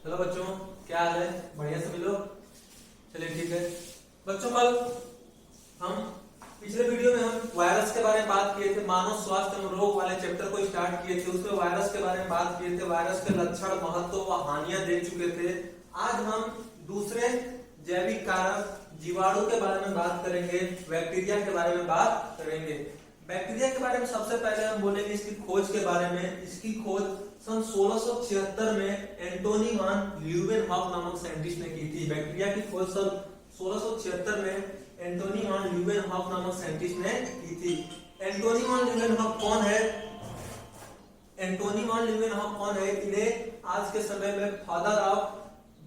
Hello बच्चों, क्या हाल है? बढ़िया सभी लोग? चलिए ठीक है बच्चों। कल हम पिछले वीडियो में हम वायरस के बारे में बात किए थे, मानव स्वास्थ्य एवं रोग वाले चैप्टर को स्टार्ट किए थे। उसमें वायरस के बारे में बात किए थे, वायरस के लक्षण, महत्व व हानियां देख चुके थे। आज हम दूसरे जैविक कारक जीवाणु के बारे में बात करेंगे, बैक्टीरिया के बारे में बात करेंगे। बैक्टीरिया के बारे में सबसे पहले हम बोलेंगे इसकी खोज के बारे में। इसकी खोज सन 1676 में एंटोनी वान ल्यूवेनहॉफ नामक साइंटिस्ट ने की थी। बैक्टीरिया की खोज सन 1676 में एंटोनी वान ल्यूवेनहॉफ नामक साइंटिस्ट ने की थी। एंटोनी वान ल्यूवेनहॉफ कौन है? एंटोनी वान ल्यूवेनहॉफ कौन है? इन्हें आज के समय में फादर ऑफ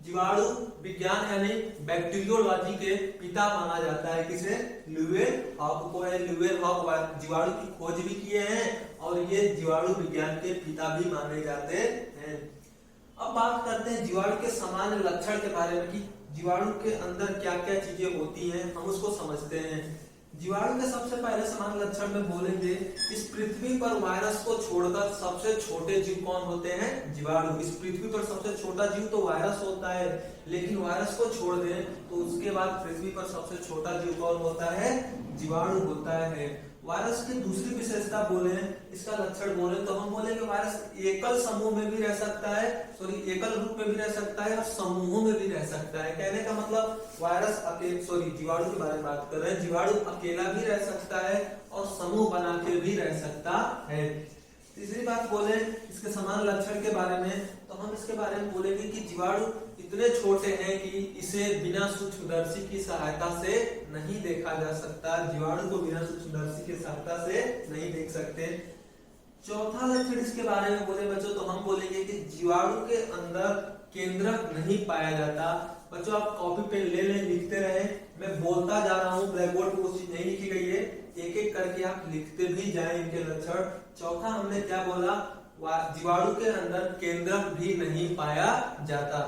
जीवाणु विज्ञान यानी बैक्टीरियोलॉजी के पिता माना जाता है। किसे? ल्यूवेनहॉफ को है। ल्यूवेनहॉफ जीवाणु की खोज भी किए हैं और ये जीवाणु विज्ञान के पिता भी माने जाते हैं। अब बात करते हैं जीवाणु के सामान्य लक्षण के बारे में कि जीवाणु के अंदर क्या क्या चीजें होती हैं, हम उसको समझते हैं। जीवाणु के सबसे पहले सामान्य लक्षण में बोलेंगे, इस पृथ्वी पर वायरस को छोड़कर सबसे छोटे जीव कौन होते हैं? जीवाणु। इस पृथ्वी पर सबसे छोटा जीव तो वायरस होता है, लेकिन वायरस को छोड़ दें तो उसके बाद पृथ्वी पर सबसे छोटा जीव कौन होता है? जीवाणु होता है। वायरस की दूसरी विशेषता बोले, इसका लक्षण बोले तो हम बोलेंगे वायरस एकल समूह में भी रह सकता है, एकल रूप में भी रह सकता है और समूहों में भी रह सकता है। कहने का मतलब वायरस जीवाणु के बारे में बात कर रहे हैं। जीवाणु अकेला भी रह सकता है और समूह बना के भी रह सकता है। तीसरी बात बोले इसके समान लक्षण के बारे में, तो हम इसके बारे में बोलेंगे कि जीवाणु इतने छोटे हैं कि इसे बिना सूक्ष्मदर्शी की सहायता से नहीं देखा जा सकता। जीवाणु को बिना सूक्ष्मदर्शी की सहायता से नहीं देख सकते। चौथा लक्षण इसके बारे में बोले बच्चों तो हम बोलेंगे कि जीवाणु के अंदर केंद्रक नहीं पाया जाता। बच्चों आप कॉपी पेन ले लें, लिखते रहे। मैं बोलता जा रहा हूँ, ब्लैक बोर्ड पे वो चीज नहीं लिखी गई है, एक एक करके आप लिखते भी जाएं इनके लक्षण। चौथा हमने क्या बोला? जीवाणु के अंदर केंद्रक भी नहीं पाया जाता।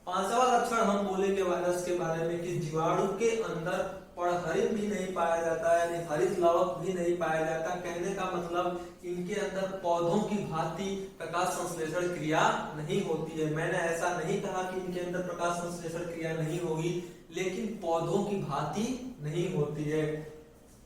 पांचवा लक्षण हम बोलेंगे वायरस के बारे में कि जीवाणु के अंदर परागहरित भी नहीं पाया जाता है, यानी हरित लवक भी नहीं पाया जाता। कहने का मतलब इनके अंदर पौधों की भांति प्रकाश संश्लेषण क्रिया नहीं होती है। मैंने ऐसा नहीं कहा कि इनके अंदर प्रकाश संश्लेषण क्रिया नहीं होगी, लेकिन पौधों की भांति नहीं होती है।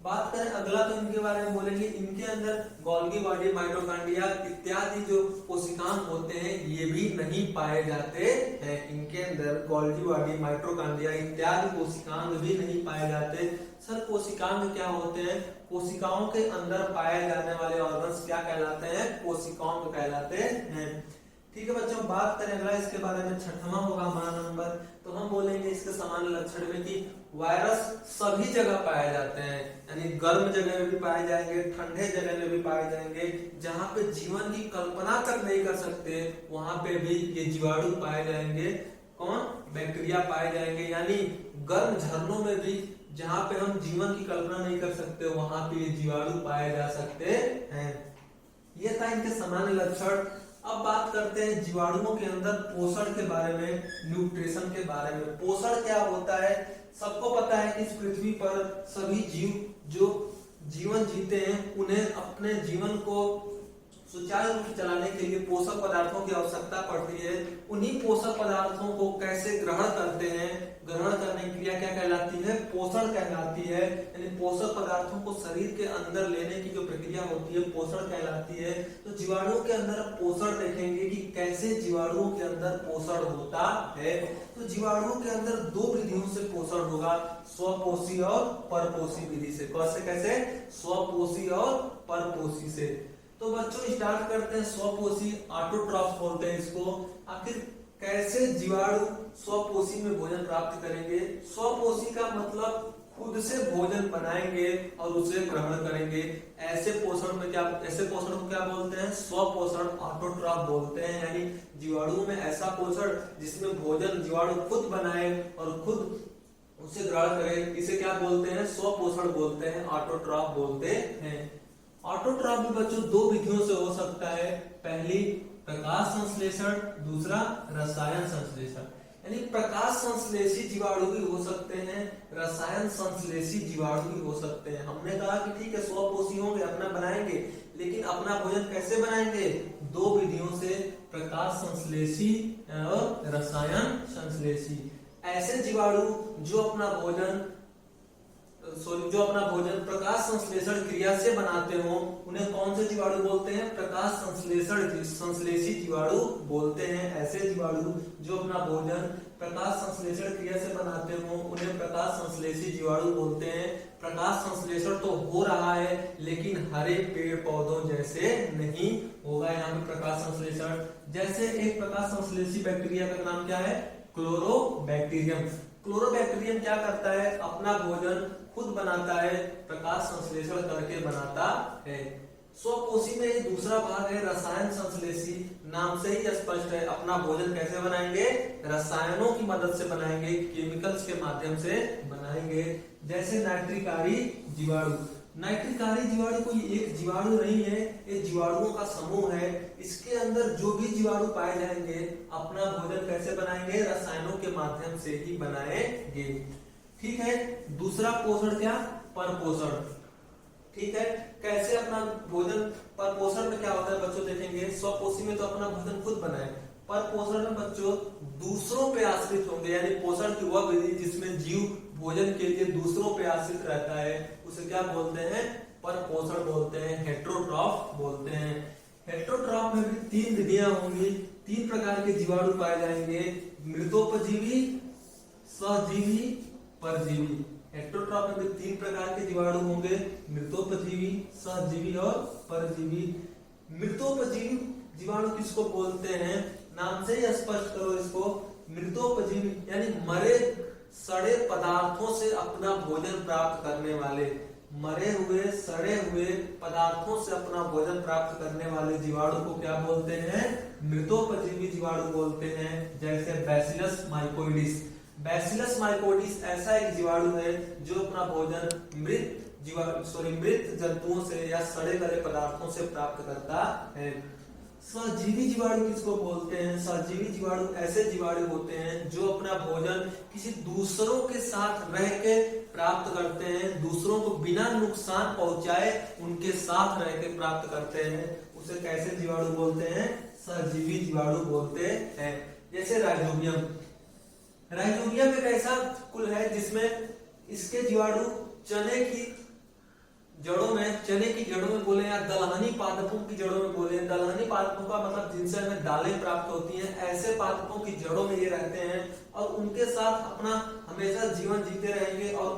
बात करें अगला तो इनके बारे में बोलेंगे, इनके अंदर गोल्गी बॉडी, माइटोकॉन्ड्रिया इत्यादि जो कोशिकांग होते हैं ये भी नहीं पाए जाते हैं। इनके अंदर गोल्गी बॉडी, माइटोकॉन्ड्रिया इत्यादि कोशिकांग भी नहीं पाए जाते। सर कोशिकांग क्या होते हैं? कोशिकाओं के अंदर पाए जाने वाले ऑर्गन्स क्या कहलाते हैं? कोशिकांग कहलाते हैं। ठीक है बच्चों, बात करें अगला इसके बारे में, छठवां होगा हमारा नंबर, तो हम बोलेंगे इसके सामान्य लक्षण में कि वायरस सभी जगह पाए जाते हैं, यानी गर्म जगह में भी पाए जाएंगे, ठंडे जगह में भी पाए जाएंगे। जहां पे जीवन की कल्पना तक नहीं कर सकते वहां पे भी ये जीवाणु पाए जाएंगे। कौन? बैक्टीरिया पाए जाएंगे। यानी गर्म झरनों में भी जहां पे हम जीवन की कल्पना नहीं कर सकते वहां पे ये जीवाणु पाए जा सकते हैं। ये था इनके सामान्य लक्षण। अब बात करते हैं जीवाणुओं के अंदर पोषण के बारे में, न्यूट्रिशन के बारे में। पोषण क्या होता है? सबको पता है कि इस पृथ्वी पर सभी जीव जो जीवन जीते हैं उन्हें अपने जीवन को सुचारू रूप से चलाने के लिए पोषक पदार्थों की आवश्यकता पड़ती है। उन्हीं पोषक पदार्थों को कैसे ग्रहण करते हैं, ग्रहण करने की क्रिया क्या कहलाती है? पोषण कहलाती है। यानी पोषक पदार्थों को शरीर के अंदर लेने की जो प्रक्रिया होती है पोषण कहलाती है। तो जीवाणुओं के अंदर पोषण देखेंगे कि कैसे जीवाणुओं के अंदर पोषण होता है। तो जीवाणुओं के अंदर दो विधियों से पोषण होगा, स्वपोषी और परपोषी विधि से। कैसे? स्वपोषी और परपोषी से। तो बच्चों स्टार्ट करते हैं स्वपोषी, ऑटोट्रॉफ बोलते हैं इसको। आखिर कैसे जीवाणु स्वपोषी में भोजन प्राप्त करेंगे? स्वपोषी का मतलब खुद से भोजन बनाएंगे और उसे ग्रहण करेंगे। ऐसे पोषण को क्या बोलते हैं? स्वपोषण, ऑटोट्रॉफ बोलते हैं। यानी जीवाणु में ऐसा पोषण जिसमें भोजन जीवाणु खुद बनाए और खुद उसे ग्रहण करे, इसे क्या बोलते हैं? स्वपोषण बोलते हैं, ऑटोट्रॉफ बोलते हैं। ऑटोट्रॉफ भी बच्चों दो विधियों से हो सकता है। पहली प्रकाश संश्लेषण, दूसरा रसायन संश्लेषण। यानी प्रकाश संश्लेषी जीवाणु भी हो सकते हैं, रसायन संश्लेषी जीवाणु भी हो सकते हैं। हमने कहा कि ठीक है स्वपोषी होंगे, अपना बनाएंगे, लेकिन अपना भोजन कैसे बनाएंगे? दो विधियों से, प्रकाश संश्लेषी और रसायन संश्लेषी। ऐसे जीवाणु जो अपना भोजन प्रकाश संश्लेषण क्रिया से बनाते हो उन्हें कौन से जीवाणु बोलते हैं? प्रकाश संश्लेषी जीवाणु बोलते हैं। ऐसे जीवाणु जो अपना भोजन प्रकाश संश्लेषण क्रिया से बनाते हो उन्हें प्रकाश संश्लेषी जीवाणु बोलते हैं। प्रकाश संश्लेषण तो हो रहा है लेकिन हरे पेड़ पौधों जैसे नहीं होगा यहाँ पे प्रकाश संश्लेषण। जैसे एक प्रकाश संश्लेषी बैक्टीरिया का नाम क्या है? क्लोरोबैक्टीरियम। क्लोरोबैक्टीरियम क्या करता है? अपना भोजन खुद बनाता है, प्रकाश संश्लेषण करके बनाता है। स्वपोषी में दूसरा भाग है रसायन संश्लेषी। नाम से ही स्पष्ट है, अपना भोजन कैसे बनाएंगे? रसायनों की मदद से बनाएंगे, केमिकल्स के माध्यम से बनाएंगे। जैसे नाइट्रिकारी जीवाणु। नाइट्रिकारी जीवाणु कोई एक जीवाणु नहीं है, ये जीवाणुओं का समूह है। इसके अंदर जो भी जीवाणु पाए जाएंगे अपना भोजन कैसे बनाएंगे? रसायनों के माध्यम से ही बनाएंगे। ठीक है। दूसरा पोषण क्या? परपोषण। ठीक है। कैसे अपना भोजन, परपोषण में क्या होता है बच्चों देखेंगे। स्वपोषी में तो अपना भोजन खुद बनाए, परपोषण में बच्चों दूसरों पे आश्रित होंगे, यानी पोषण की वह विधि जिसमें जीव भोजन के लिए दूसरों पे आश्रित रहता है उसे क्या बोलते हैं? परपोषण बोलते हैं, हेटेरोट्रॉफ बोलते हैं। हेटेरोट्रॉफ में भी 3 विधियां होंगी, 3 प्रकार के जीवाणु पाए जाएंगे, मृतोपजीवी, सहजीवी, परजीवी। हेटेरोट्रॉफ में भी 3 प्रकार के जीवाणु होंगे, मृतोपजीवी, सहजीवी और परजीवी। मृतोपजीवी जीवाणु किसको बोलते हैं? नाम से ही स्पष्ट करो इसको। मृतोपजीवी यानी मरे सड़े पदार्थों से अपना भोजन प्राप्त करने वाले, मरे हुए सड़े हुए पदार्थों से अपना भोजन प्राप्त करने वाले जीवाणु को क्या बोलते हैं? मृतोपजीवी जीवाणु बोलते हैं। जैसे बैसिलस माइकोइडिस। बैसिलस माइकोइडिस ऐसा एक जीवाणु है जो अपना भोजन मृत जंतुओं से या सड़े गले पदार्थों से प्राप्त करता है। सहजीवी जीवाणु किसको बोलते हैं? सहजीवी जीवाणु ऐसे जीवाणु होते हैं जो अपना भोजन किसी दूसरों के साथ रह के प्राप्त करते हैं, दूसरों को बिना नुकसान पहुंचाए उनके साथ रह के प्राप्त करते हैं। उसे कैसे जीवाणु बोलते हैं? सहजीवी जीवाणु बोलते हैं। जैसे राइजोबियम। राइजोबियम एक ऐसा कुल है जिसमें इसके जीवाणु चने की जड़ों में बोले या दलहनी पादपों की जड़ों में बोले। दलहनी पादपों का मतलब जिनसे हमें दालें प्राप्त होती हैं, ऐसे पादपों की जड़ों में ये रहते हैं और उनके साथ अपना हमेशा जीवन जीते रहेंगे और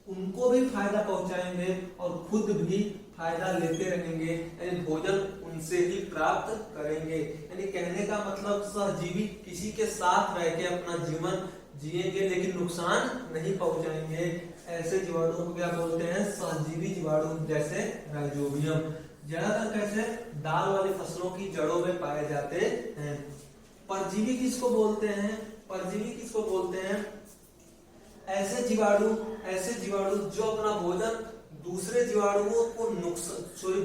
उनको भी फायदा पहुंचाएंगे और खुद भी फायदा लेते रहेंगे, यानी भोजन उनसे ही प्राप्त करेंगे। यानी कहने का मतलब सहजीवी किसी के साथ रह के अपना जीवन जिएंगे लेकिन नुकसान नहीं पहुंचाएंगे। ऐसे जीवाणु को क्या बोलते हैं? सहजीवी जीवाणु। जैसे राइजोबियम ज्यादातर कैसे दाल वाली फसलों की जड़ों में पाए जाते हैं। परजीवी किसको बोलते हैं? परजीवी किसको बोलते हैं? ऐसे जीवाणु जो अपना भोजन दूसरे जीवाणुओं को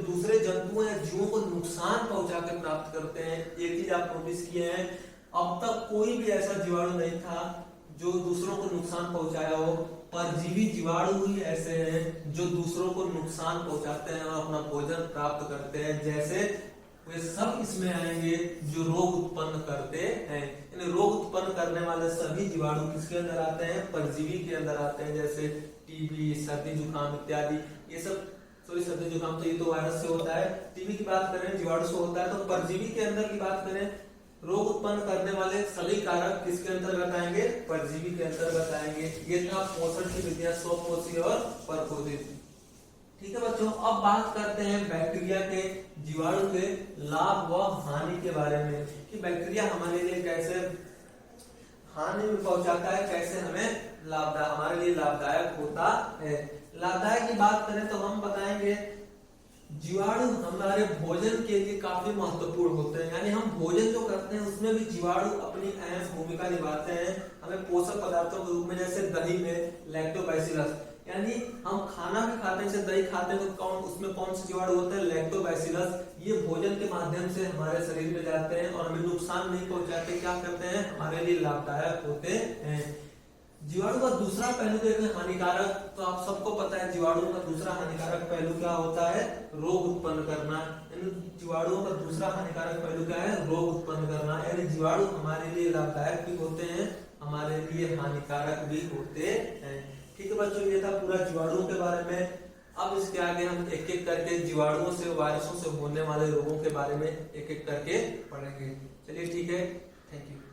दूसरे जंतुओं या जीवों को नुकसान पहुंचा के प्राप्त करते हैं। एक चीज आप नोटिस किए हैं, अब तक कोई भी ऐसा जीवाणु नहीं था जो दूसरों को नुकसान पहुंचाया हो। परजीवी जीवाणु ही ऐसे हैं जो दूसरों को नुकसान पहुंचाते हैं और अपना भोजन प्राप्त करते हैं। जैसे वे सब इसमें आएंगे जो रोग उत्पन्न करते हैं। यानी रोग उत्पन्न करने वाले सभी जीवाणु किसके अंदर आते हैं? परजीवी के अंदर आते हैं। जैसे टीबी, सर्दी जुकाम इत्यादि। ये सब सर्दी जुकाम तो ये तो वायरस से होता है, टीबी की बात करें जीवाणु से होता है। तो परजीवी के अंदर की बात करें, रोग उत्पन्न करने वाले सभी कारक किसके अंतर्गत आएंगे? परजीवी के अंतर्गत आएंगे। ये था पोषण की विधियां, स्वपोषी और परपोषी। ठीक है बच्चों, अब बात करते हैं बैक्टीरिया के जीवाणु के लाभ व हानि के बारे में कि बैक्टीरिया हमारे लिए कैसे हानि में पहुंचाता है, कैसे हमारे लिए लाभदायक होता है। लाभदायक की बात करें तो हम बताएंगे जीवाणु हमारे भोजन के लिए काफी महत्वपूर्ण होते हैं। यानी हम भोजन जो करते हैं उसमें भी जीवाणु अपनी अहम भूमिका निभाते हैं हमें पोषक पदार्थों के रूप में। जैसे दही में लैक्टोबैसिलस, यानी हम खाना भी खाते हैं, जैसे दही खाते हैं तो उसमें कौन से जीवाणु होते हैं? लैक्टोबैसिलस। ये भोजन के माध्यम से हमारे शरीर में जाते हैं और हमें नुकसान नहीं पहुंचाते, क्या करते हैं? हमारे लिए लाभदायक होते हैं। जीवाणु का दूसरा पहलू देखते हैं हानिकारक। तो आप सबको पता है जीवाणु का दूसरा हानिकारक पहलू क्या होता है, रोग उत्पन्न करना। यानी जीवाणुओं का दूसरा हानिकारक पहलू क्या है, रोग उत्पन्न करना। यानी जीवाणु हमारे लिए लाभदायक भी होते हैं, हमारे लिए हानिकारक भी होते हैं। ठीक है बच्चों, ये था पूरा जीवाणुओं के बारे में। अब इसके आगे हम एक एक करके जीवाणुओं से, वायरसों से होने वाले रोगों के बारे में एक एक करके पढ़ेंगे। चलिए ठीक है, थैंक यू।